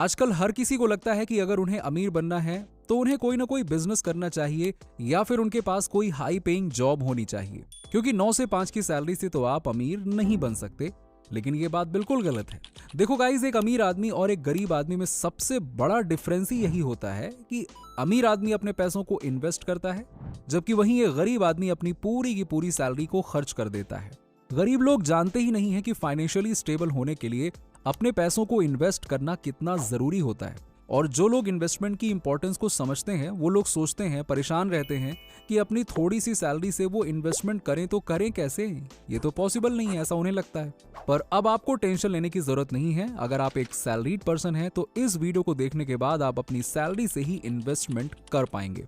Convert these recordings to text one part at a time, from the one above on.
आजकल हर किसी को लगता है कि अगर उन्हें अमीर बनना है तो उन्हें कोई ना कोई बिजनेस करना चाहिए या फिर उनके पास कोई हाई पेइंग जॉब होनी चाहिए, क्योंकि 9 से 5 की सैलरी से तो आप अमीर नहीं बन सकते। लेकिन ये बात बिल्कुल गलत है। देखो गाइस, एक अमीर आदमी और एक गरीब आदमी में सबसे बड़ा डिफरेंस ही यही होता है कि अमीर आदमी अपने पैसों को इन्वेस्ट करता है, जबकि वहीं एक गरीब आदमी अपनी पूरी की पूरी सैलरी को खर्च कर देता है। गरीब लोग जानते ही नहीं है कि फाइनेंशियली स्टेबल होने के लिए अपने पैसों को इन्वेस्ट करना कितना जरूरी होता है। और जो लोग इन्वेस्टमेंट की इंपॉर्टेंस को समझते हैं वो लोग सोचते हैं, परेशान रहते हैं कि अपनी थोड़ी सी सैलरी से वो इन्वेस्टमेंट करें तो करें कैसे, ये तो पॉसिबल नहीं है, ऐसा उन्हें लगता है। पर अब आपको टेंशन लेने की जरूरत नहीं है। अगर आप एक सैलरीड पर्सन हैं तो इस वीडियो को देखने के बाद आप अपनी सैलरी से ही इन्वेस्टमेंट कर पाएंगे।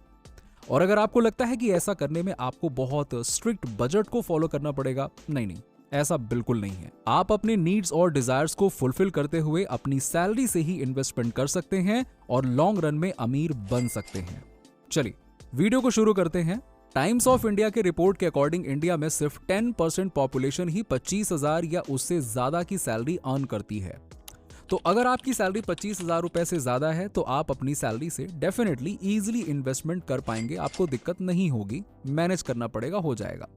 और अगर आपको लगता है कि ऐसा करने में आपको बहुत स्ट्रिक्ट बजट को फॉलो करना पड़ेगा, नहीं, ऐसा बिल्कुल नहीं है। आप अपने नीड्स और डिजायर्स को फुलफिल करते हुए अपनी सैलरी से ही इन्वेस्टमेंट कर सकते हैं और लॉन्ग रन में अमीर बन सकते हैं। चलिए वीडियो को शुरू करते हैं। टाइम्स ऑफ इंडिया के रिपोर्ट के अकॉर्डिंग इंडिया में सिर्फ 10% पॉपुलेशन ही 25,000 या उससे ज्यादा की सैलरी अर्न करती है। तो अगर आपकी सैलरी 25,000 रुपए से ज्यादा है तो आप अपनी सैलरी से डेफिनेटली इजीली इन्वेस्टमेंट कर पाएंगे, आपको दिक्कत नहीं होगी, मैनेज करना पड़ेगा, हो जाएगा।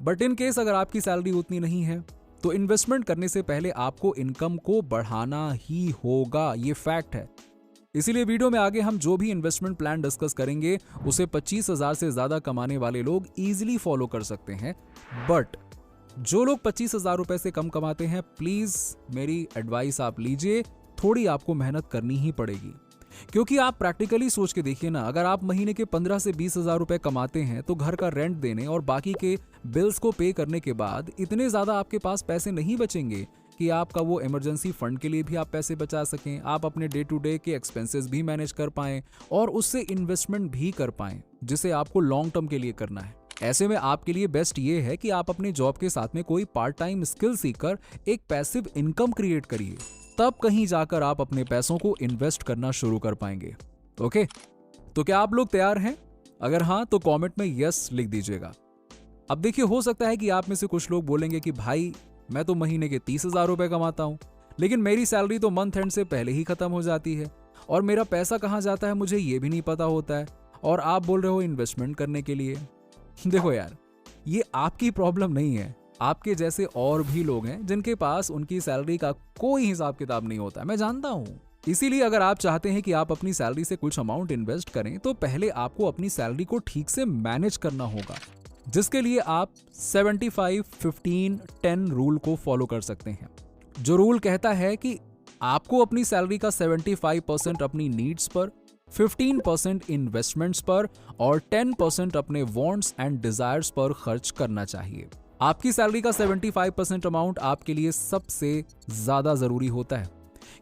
बट इन केस अगर आपकी सैलरी उतनी नहीं है तो इन्वेस्टमेंट करने से पहले आपको इनकम को बढ़ाना ही होगा, ये फैक्ट है। इसीलिए वीडियो में आगे हम जो भी इन्वेस्टमेंट प्लान डिस्कस करेंगे उसे 25,000 से ज्यादा कमाने वाले लोग इजीली फॉलो कर सकते हैं। बट जो लोग 25,000 रुपए से कम कमाते हैं, प्लीज मेरी एडवाइस आप लीजिए, थोड़ी आपको मेहनत करनी ही पड़ेगी। क्योंकि आप प्रैक्टिकली सोच के देखिए ना, अगर आप महीने के 15 से 20,000 रुपए कमाते हैं तो घर का रेंट देने और बाकी के बिल्स को पे करने के बाद इतने ज्यादा आपके पास पैसे नहीं बचेंगे कि आपका वो इमरजेंसी फंड के लिए भी आप पैसे बचा सकें, आप अपने डे टू डे के एक्सपेंसेस भी मैनेज कर पाएं और उससे इन्वेस्टमेंट भी कर पाएं, जिसे आपको लॉन्ग टर्म के लिए करना है। ऐसे में आपके लिए बेस्ट ये है कि आप अपने जॉब के साथ में कोई पार्ट टाइम स्किल सीखकर एक पैसिव इनकम क्रिएट करिए, तब कहीं जाकर आप अपने पैसों को इन्वेस्ट करना शुरू कर पाएंगे। ओके, तो क्या आप लोग तैयार हैं? अगर हाँ तो कमेंट में यस लिख दीजिएगा। अब देखिए, हो सकता है कि आप में से कुछ लोग बोलेंगे कि भाई मैं तो महीने के 30,000 रुपए कमाता हूं, लेकिन मेरी सैलरी तो मंथ एंड से पहले ही खत्म हो जाती है और मेरा पैसा कहां जाता है मुझे ये भी नहीं पता होता है, और आप बोल रहे हो इन्वेस्टमेंट करने के लिए। देखो यार, ये आपकी प्रॉब्लम नहीं है, आपके जैसे और भी लोग हैं जिनके पास उनकी सैलरी का कोई हिसाब किताब नहीं होता है, मैं जानता हूं। इसीलिए अगर आप चाहते हैं कि आप अपनी सैलरी से कुछ अमाउंट इन्वेस्ट करें तो पहले आपको अपनी सैलरी को ठीक से मैनेज करना होगा, जिसके लिए आप 75-15-10 रूल को फॉलो कर सकते हैं। जो रूल कहता है कि आपको अपनी सैलरी का 75% अपनी नीड्स पर, 15% इन्वेस्टमेंट्स पर और 10% अपने वांट्स एंड डिजायर्स पर खर्च करना चाहिए। आपकी सैलरी का 75% अमाउंट आपके लिए सबसे ज्यादा जरूरी होता है,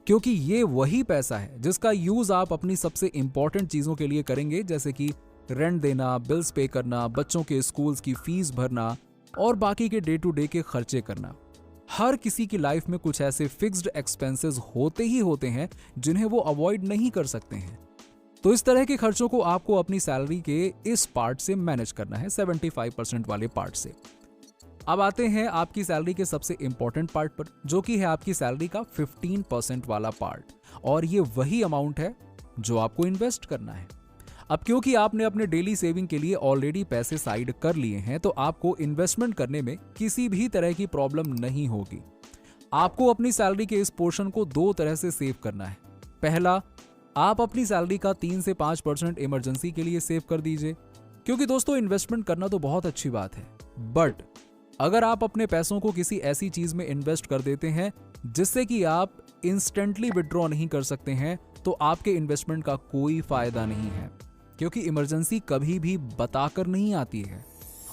क्योंकि ये वही पैसा है जिसका यूज आप अपनी सबसे इंपॉर्टेंट चीजों के लिए करेंगे, जैसे कि रेंट देना, बिल्स पे करना, बच्चों के स्कूल्स की फीस भरना और बाकी के डे टू डे के खर्चे करना। हर किसी की लाइफ में कुछ ऐसे फिक्स्ड एक्सपेंसेस होते ही होते हैं जिन्हें वो अवॉइड नहीं कर सकते हैं। तो इस तरह के खर्चों को आपको अपनी सैलरी के इस पार्ट से मैनेज करना है, 75% वाले पार्ट से। अब आते हैं आपकी सैलरी के सबसे इंपॉर्टेंट पार्ट पर, जो कि है आपकी सैलरी का 15% वाला पार्ट, और ये वही अमाउंट है जो आपको इन्वेस्ट करना है। अब क्योंकि आपने अपने डेली सेविंग के लिए ऑलरेडी पैसे साइड कर लिए हैं तो आपको इन्वेस्टमेंट करने में किसी भी तरह की प्रॉब्लम नहीं होगी। आपको अपनी सैलरी के इस पोर्शन को दो तरह से सेव करना है। पहला, आप अपनी सैलरी का 3 से 5% इमरजेंसी के लिए सेव कर दीजिए, क्योंकि दोस्तों इन्वेस्टमेंट करना तो बहुत अच्छी बात है, बट अगर आप अपने पैसों को किसी ऐसी चीज में इन्वेस्ट कर देते हैं जिससे कि आप इंस्टेंटली विड्रॉ नहीं कर सकते हैं तो आपके इन्वेस्टमेंट का कोई फायदा नहीं है, क्योंकि इमरजेंसी कभी भी बताकर नहीं आती है।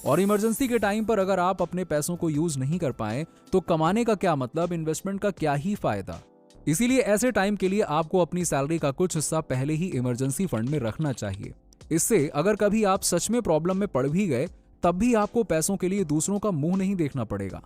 और इमरजेंसी के टाइम पर अगर आप अपने पैसों को यूज नहीं कर पाए तो कमाने का क्या मतलब, इन्वेस्टमेंट का क्या ही फायदा। इसीलिए ऐसे टाइम के लिए आपको अपनी सैलरी का कुछ हिस्सा पहले ही इमरजेंसी फंड में रखना चाहिए। इससे अगर कभी आप सच में प्रॉब्लम में पड़ भी गए तब भी आपको पैसों के लिए दूसरों का मुंह नहीं देखना पड़ेगा।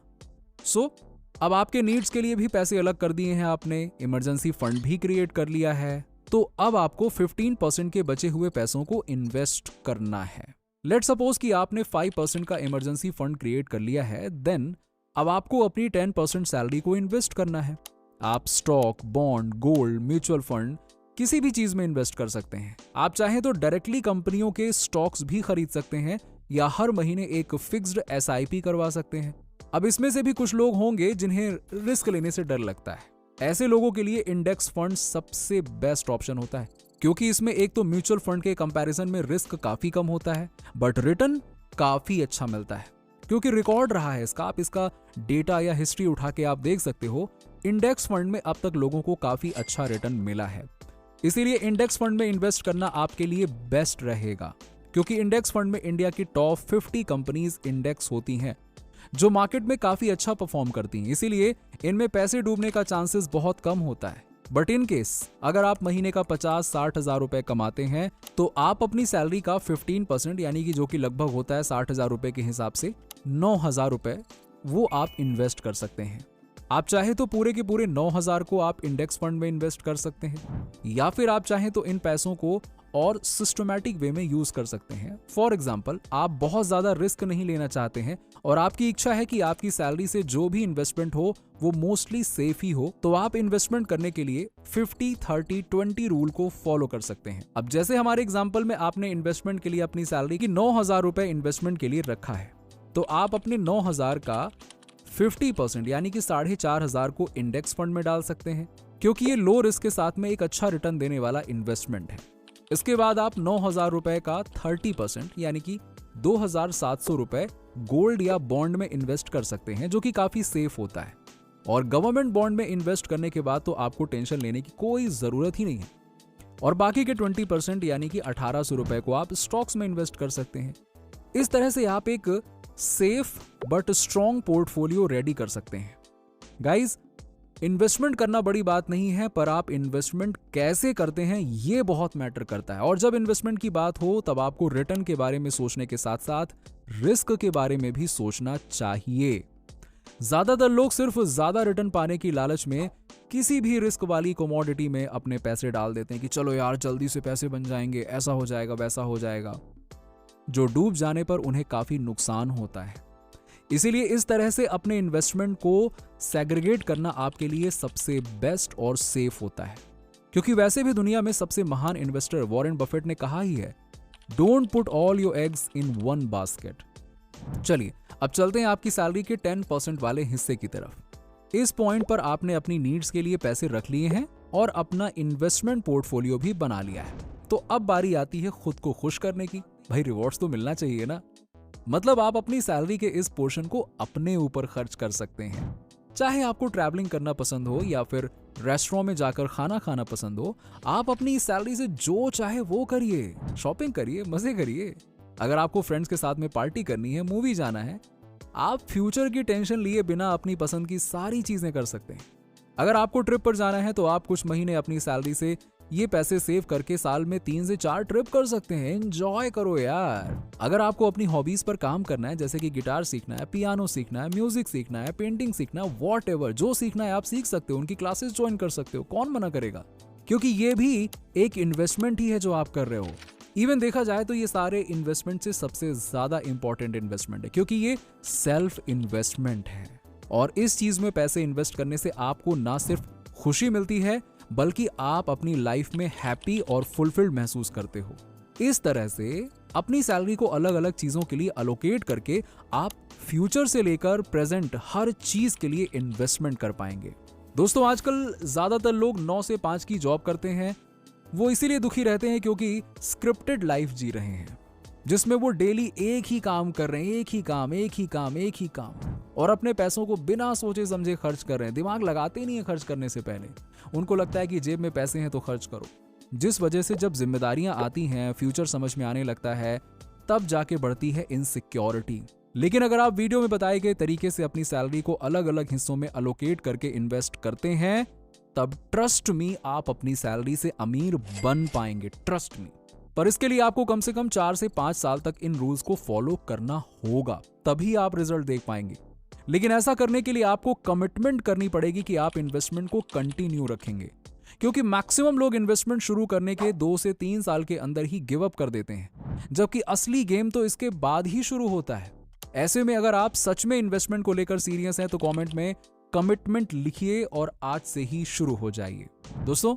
अब आपके नीड्स के लिए भी पैसे अलग कर दिए हैं आपने, इमरजेंसी फंड भी क्रिएट कर लिया है, तो अब आपको 15% के बचे हुए पैसों को इन्वेस्ट करना है। लेट्स सपोज कि आपने 5% का इमरजेंसी फंड क्रिएट कर लिया है, देन अब आपको अपनी 10% सैलरी को इन्वेस्ट करना है। आप stock, bond, gold, mutual fund किसी भी चीज में इन्वेस्ट कर सकते हैं। आप चाहें तो डायरेक्टली कंपनियों के स्टॉक्स भी खरीद सकते हैं या हर महीने एक फिक्स्ड SIP करवा सकते हैं। अब इसमें से भी कुछ लोग होंगे जिन्हें रिस्क लेने से डर लगता है। ऐसे लोगों के लिए इंडेक्स फंड सबसे बेस्ट ऑप्शन होता है, क्योंकि इसमें एक तो म्यूचुअल फंड के कंपैरिजन में रिस्क काफी कम होता है, बट रिटर्न काफी अच्छा मिलता है। क्योंकि रिकॉर्ड रहा है इसका, आप इसका डेटा या हिस्ट्री उठा के आप देख सकते हो, इंडेक्स फंड में अब तक लोगों को काफी अच्छा रिटर्न मिला है। इसीलिए इंडेक्स फंड में इन्वेस्ट करना आपके लिए बेस्ट रहेगा, क्योंकि इंडेक्स फंड में इंडिया की टॉप 50 कंपनीज इंडेक्स होती हैं जो मार्केट में काफी अच्छा परफॉर्म करती हैं। इसीलिए इनमें पैसे डूबने का चांसेस बहुत कम होता है। बट इन केस अगर आप महीने का 50-60 हजार रुपए कमाते हैं तो आप अपनी सैलरी का 15% यानी कि जो कि लगभग होता है 60 हजार रुपए के हिसाब से 9,000 रुपए, वो आप इन्वेस्ट कर सकते हैं। आप चाहे तो पूरे के पूरे 9,000 को आप इंडेक्स फंड में इन्वेस्ट कर सकते हैं, या फिर आप चाहें तो इन पैसों को और सिस्टमैटिक वे में यूज कर सकते हैं। फॉर एग्जाम्पल, आप बहुत ज्यादा रिस्क नहीं लेना चाहते हैं और आपकी इच्छा है कि आपकी सैलरी से जो भी इन्वेस्टमेंट हो वो मोस्टली सेफ ही हो, तो आप इन्वेस्टमेंट करने के लिए 50-30-20 रूल को फॉलो कर सकते हैं। अब जैसे हमारे एग्जाम्पल में आपने इन्वेस्टमेंट के लिए अपनी सैलरी की 9,000 रुपए इन्वेस्टमेंट के लिए रखा है, तो आप अपने 9,000 का 50% यानी कि 4,500 को इंडेक्स फंड में डाल सकते हैं, क्योंकि ये लो रिस्क के साथ में एक अच्छा रिटर्न देने वाला इन्वेस्टमेंट है। इसके बाद आप 9,000 रुपए का 30% यानी कि 2,700 रुपए गोल्ड या बॉन्ड में इन्वेस्ट कर सकते हैं, जो कि काफी सेफ होता है। और गवर्नमेंट बॉन्ड में इन्वेस्ट करने के बाद तो आपको टेंशन लेने की कोई जरूरत ही नहीं है। और बाकी के 20% यानी कि 1,800 रुपए को आप स्टॉक्स में इन्वेस्ट कर सकते हैं। इस तरह से आप एक safe but strong portfolio ready कर सकते हैं। गाइज, इन्वेस्टमेंट करना बड़ी बात नहीं है, पर आप इन्वेस्टमेंट कैसे करते हैं ये बहुत मैटर करता है। और जब इन्वेस्टमेंट की बात हो तब आपको रिटर्न के बारे में सोचने के साथ साथ रिस्क के बारे में भी सोचना चाहिए। ज्यादातर लोग सिर्फ ज्यादा रिटर्न पाने की लालच में किसी भी रिस्क वाली कमोडिटी में अपने पैसे डाल देते हैं कि चलो यार जल्दी से पैसे बन जाएंगे, ऐसा हो जाएगा, वैसा हो जाएगा, जो डूब जाने पर उन्हें काफी नुकसान होता है। इसीलिए इस तरह से अपने इन्वेस्टमेंट को सेग्रीगेट करना आपके लिए सबसे बेस्ट और सेफ होता है, क्योंकि वैसे भी दुनिया में सबसे महान इन्वेस्टर वॉरेन बफेट ने कहा ही है, don't put all your eggs in one basket. चलिए अब चलते हैं आपकी सैलरी के 10% वाले हिस्से की तरफ। इस पॉइंट पर आपने अपनी नीड्स के लिए पैसे रख लिए हैं और अपना इन्वेस्टमेंट पोर्टफोलियो भी बना लिया है, तो अब बारी आती है खुद को खुश करने की। भाई रिवॉर्ड्स तो मिलना चाहिए ना। मतलब आप अपनी सैलरी के इस पोर्शन को अपने ऊपर खर्च कर सकते हैं। चाहे आपको ट्रैवलिंग करना पसंद हो या फिर रेस्टोरेंट में जाकर खाना खाना पसंद हो, आप अपनी सैलरी से जो चाहे वो करिए, शॉपिंग करिए, मजे करिए। अगर आपको फ्रेंड्स के साथ में पार्टी करनी है, मूवी जाना है, आप फ्यूचर की टेंशन लिए बिना अपनी पसंद की सारी चीजें कर सकते हैं। अगर आपको ट्रिप पर जाना है तो आप कुछ महीने अपनी सैलरी से ये पैसे सेव करके साल में 3 से 4 ट्रिप कर सकते हैं। एंजॉय करो यार। अगर आपको अपनी हॉबीज पर काम करना है, जैसे कि गिटार सीखना है, पियानो सीखना है, म्यूजिक सीखना है, पेंटिंग सीखना है, व्हाटएवर जो सीखना है आप सीख सकते हो, उनकी क्लासेस ज्वाइन कर सकते हो, कौन मना करेगा, क्योंकि ये भी एक इन्वेस्टमेंट ही है जो आप कर रहे हो। इवन देखा जाए तो ये सारे इन्वेस्टमेंट से सबसे ज्यादा इंपॉर्टेंट इन्वेस्टमेंट है, क्योंकि ये सेल्फ इन्वेस्टमेंट है। और इस चीज में पैसे इन्वेस्ट करने से आपको ना सिर्फ खुशी मिलती है, बल्कि आप अपनी लाइफ में हैप्पी और फुलफिल्ड महसूस करते हो। इस तरह से अपनी सैलरी को अलग अलग चीजों के लिए अलोकेट करके आप फ्यूचर से लेकर प्रेजेंट हर चीज के लिए इन्वेस्टमेंट कर पाएंगे। दोस्तों, आजकल ज्यादातर लोग 9 से 5 की जॉब करते हैं। वो इसीलिए दुखी रहते हैं क्योंकि स्क्रिप्टेड लाइफ जी रहे हैं, जिसमें वो डेली एक ही काम कर रहे हैं, एक ही काम, और अपने पैसों को बिना सोचे समझे खर्च कर रहे हैं। दिमाग लगाते ही नहीं है खर्च करने से पहले। उनको लगता है कि जेब में पैसे हैं तो खर्च करो, जिस वजह से जब जिम्मेदारियां आती हैं, फ्यूचर समझ में आने लगता है, तब जाके बढ़ती है इनसिक्योरिटी। लेकिन अगर आप वीडियो में बताए गए तरीके से अपनी सैलरी को अलग अलग हिस्सों में अलोकेट करके इन्वेस्ट करते हैं, तब ट्रस्ट मी आप अपनी सैलरी से अमीर बन पाएंगे, ट्रस्ट मी। पर इसके लिए आपको कम से कम 4 से 5 साल तक इन रूल्स को फॉलो करना होगा, तभी आप रिजल्ट देख पाएंगे। लेकिन ऐसा करने के लिए आपको कमिटमेंट करनी पड़ेगी कि आप इन्वेस्टमेंट को कंटिन्यू रखेंगे, क्योंकि मैक्सिमम लोग इन्वेस्टमेंट शुरू करने के 2 से 3 साल के अंदर ही गिव अप कर देते हैं, जबकि असली गेम तो इसके बाद ही शुरू होता है। ऐसे में अगर आप सच में इन्वेस्टमेंट को लेकर सीरियस हैं तो कमेंट में कमिटमेंट लिखिए और आज से ही शुरू हो जाइए। दोस्तों,